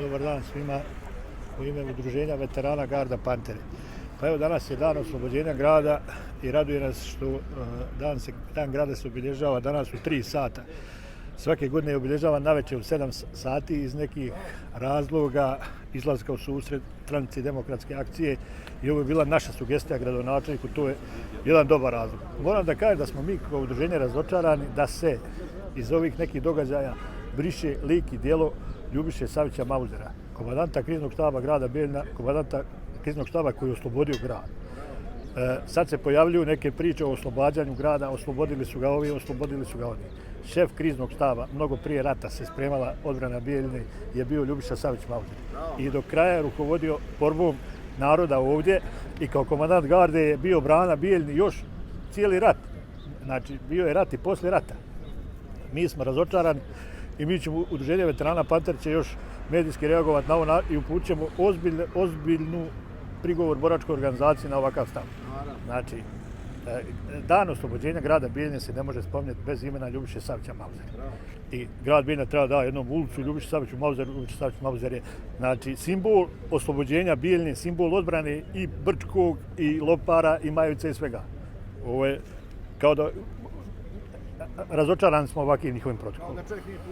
Dobar dan svima u ime Udruženja veterana Garda Panteri. Pa evo, danas je dan oslobođenja grada i raduje nas što dan grada se obilježava danas u 3 sata. Svake godine je obilježavan navečer u 7 sati iz nekih razloga izlaska u susret stranici demokratske akcije i ovo je bila naša sugestija gradonačelniku, to je jedan dobar razlog. Moram da kažem da smo mi kao udruženje razočarani da se iz ovih nekih događaja briše lik i djelo Ljubiše Savića Mauzera, komandanta kriznog štaba grada Bijeljina, komandanta kriznog štaba koji je oslobodio grad. Sad se pojavljuju neke priče o oslobađanju grada, oslobodili su ga ovi, oslobodili su ga oni. Šef kriznog štaba, mnogo prije rata se spremala odbrana Bijeljine, je bio Ljubiša Savić Mauzer. I do kraja je rukovodio borbom naroda ovdje i kao komandant garde je bio brana Bijeljini još cijeli rat. Znači, bio je rat i poslije rata. Mi smo razočarani i mi ćemo, Udruženje veterana Panter će još medijski reagovati na ovo i uputit ćemo ozbiljnu prigovor boračkoj organizaciji na ovakav stav. Znači, dan oslobođenja grada Bijeljine se ne može spominjati bez imena Ljubiše Savića Mauzera. I grad Bijeljina treba da jednom ulicu Ljubiše Saviću Mauzeru. Ljubiše Savić Mauzer je, znači, simbol oslobođenja Bijeljine, simbol odbrane i Brčkog, i Lopara, i Majevice i svega. Ovo je kao da razočarani smo ovakvim njihovim protokolom.